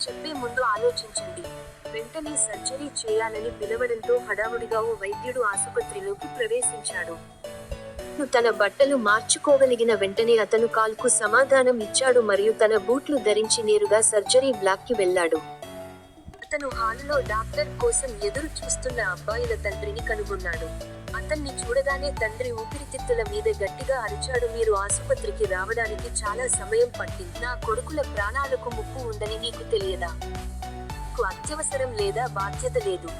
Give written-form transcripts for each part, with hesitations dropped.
చెప్పే ముందు ఆలోచించండి. వెంటనే సర్జరీ చేయాలని పిలవడంతో హడావుడిగా ఓ వైద్యుడు ఆసుపత్రిలోకి ప్రవేశించాడు. తన బట్టలు మార్చుకోగలిగిన వెంటనే అతను కాల్కు సమాధానం ఇచ్చాడు మరియు తన బూట్లు ధరించి నేరుగా సర్జరీ బ్లాక్కి వెళ్లాడు. అతను హాలులో డాక్టర్ కోసం ఎదురు చూస్తున్న అబ్బాయిల తండ్రిని కనుగొన్నాడు. అతన్ని చూడగానే తండ్రి ఊపిరితిత్తుల మీద గట్టిగా అరిచాడు, మీరు ఆసుపత్రికి రావడానికి చాలా సమయం పట్టింది. నా కొడుకుల ప్రాణాలకు ముప్పు ఉందని నీకు తెలియదా? నీకు అత్యవసరం లేదా బాధ్యత లేదు.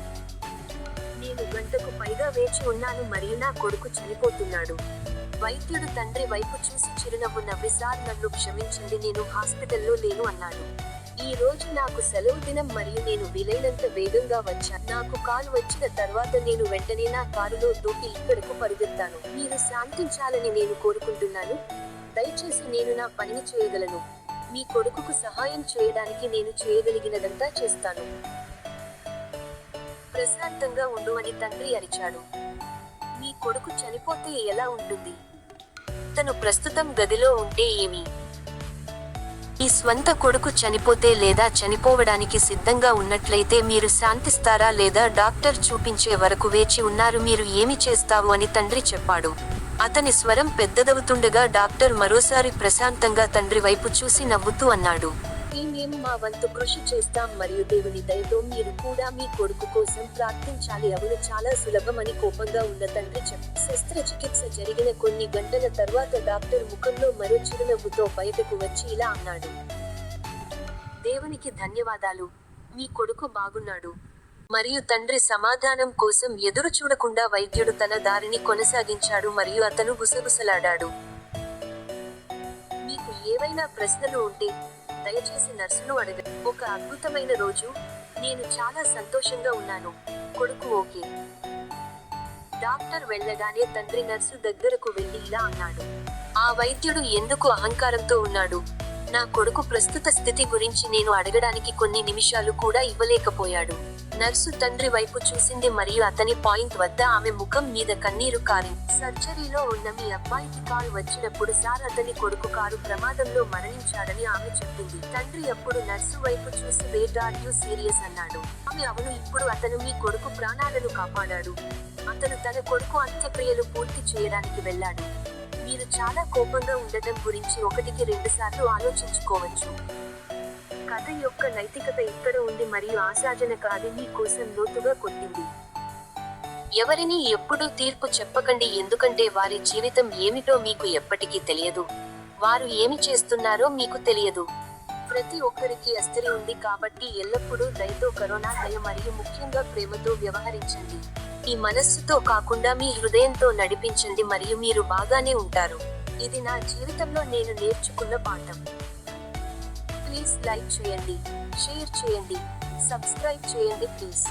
నేను గంటకు పైగా వేచి ఉన్నాను మరియు నా కొడుకు చనిపోతున్నాడు. వైద్యుడు తండ్రి వైపు చూసి చిరునవ్వు నవ్వి, సార్ నన్ను క్షమించండి, నేను హాస్పిటల్లో లేను అన్నాడు. ఈ రోజు నాకు సెలవు దినం మరియు నేను వీలైనంత వేగంగా వచ్చాను. నాకు కాలు వచ్చిన తర్వాత నేను వెంటనే నా కారులో దూకి ఇక్కడకు పరుగెత్తాను. మీరు శాంతించాలని నేను కోరుకుంటున్నాను. దయచేసి నేను నా పనిని చేయగలను. మీ కొడుకుకు సహాయం చేయడానికి నేను చేయగలిగినదంతా చేస్తాను. ప్రశాంతంగా ఉండు అని తండ్రి అరిచాడు. మీ కొడుకు చనిపోతే ఎలా ఉంటుంది? తను ప్రస్తుతం గదిలో ఉంటే ఏమి? ఈ స్వంత కొడుకు చనిపోతే లేదా చనిపోవడానికి సిద్ధంగా ఉన్నట్లయితే మీరు శాంతిస్తారా లేదా డాక్టర్ చూపించే వరకు వేచి ఉన్నారు? మీరు ఏమి చేస్తావు అని తండ్రి చెప్పాడు. అతని స్వరం పెద్దదవుతుండగా డాక్టర్ మరోసారి ప్రశాంతంగా తండ్రి వైపు చూసి నవ్వుతూ అన్నాడు, మేము మా వంతు కృషి చేస్తాం మరియు దేవుని దయతో మీరు కూడా మీ కొడుకు కోసం ప్రార్థించాలి. అవును, చాలా సులభం అని కోపంగా ఉన్న తండ్రి చెప్పాడు. శస్త్రచికిత్స జరిగిన కొన్ని గంటల తర్వాత డాక్టర్ ముఖంలో మరో చిరునవ్వుతో బయటకు వచ్చి ఇలా అన్నాడు, దేవునికి ధన్యవాదాలు, మీ కొడుకు బాగున్నాడు. మరియు తండ్రి సమాధానం కోసం ఎదురు చూడకుండా వైద్యుడు తన దారిని కొనసాగించాడు మరియు అతను గుసగుసలాడాడు. మీకు ఏవైనా ప్రశ్నలు ఉంటే దయచేసి నర్సును అడగండి. ఒక అద్భుతమైన రోజు. నేను చాలా సంతోషంగా ఉన్నాను. కొడుకు ఓకే. డాక్టర్ వెళ్ళగానే తండ్రి నర్సు దగ్గరకు వెళ్లి ఇలా అన్నాడు. ఆ వైద్యుడు ఎందుకు అహంకారంతో ఉన్నాడు? నా కొడుకు ప్రస్తుత స్థితి గురించి నేను అడగడానికి కొన్ని నిమిషాలు కూడా ఇవ్వలేకపోయాడు. నర్సు తండ్రి వైపు చూసింది మరియు అతని పాయింట్ వద్ద ఆమె ముఖం మీద కన్నీరు కారింది. సర్జరీలో ఉన్న మీ అబ్బాయికి కాలు వచ్చినప్పుడు సార్ అతని కొడుకు కారు ప్రమాదంలో మరణించాడని ఆమె చెప్పింది. తండ్రి అప్పుడు నర్సు వైపు చూసి, వేట్ ఆర్ యు సీరియస్ అన్నాడు. ఆమె, అవును, ఇప్పుడు అతను మీ కొడుకు ప్రాణాలను కాపాడాడు. అతను తన కొడుకు అంత్యక్రియలు పూర్తి చేయడానికి వెళ్ళాడు. మీరు చాలా కోపంగా ఉండటం గురించి 1-2 సార్లు ఆలోచించుకోవచ్చు. కథ యొక్క నైతికత ఇక్కడ ఉంది మరియు ఆశాజనక అది మీ కోసం లోతుగా కొట్టింది. ఎవరిని ఎప్పుడూ తీర్పు చెప్పకండి, ఎందుకంటే వారి జీవితం ఏమిటో మీకు ఎప్పటికీ తెలియదు. వారు ఏమి చేస్తున్నారో మీకు తెలియదు. ప్రతి ఒక్కరికి అస్థిరి ఉంది కాబట్టి ఎల్లప్పుడూ దయతో, కరోనా దయ మరియు ముఖ్యంగా ప్రేమతో వ్యవహరించండి. ఈ మనస్సుతో కాకుండా మీ హృదయంతో నడిపించండి మరియు మీరు బాగానే ఉంటారు. ఇది నా జీవితంలో నేను నేర్చుకున్న పాఠం. ప్లీజ్ లైక్ చేయండి, షేర్ చేయండి, సబ్స్క్రైబ్ చేయండి ప్లీజ్.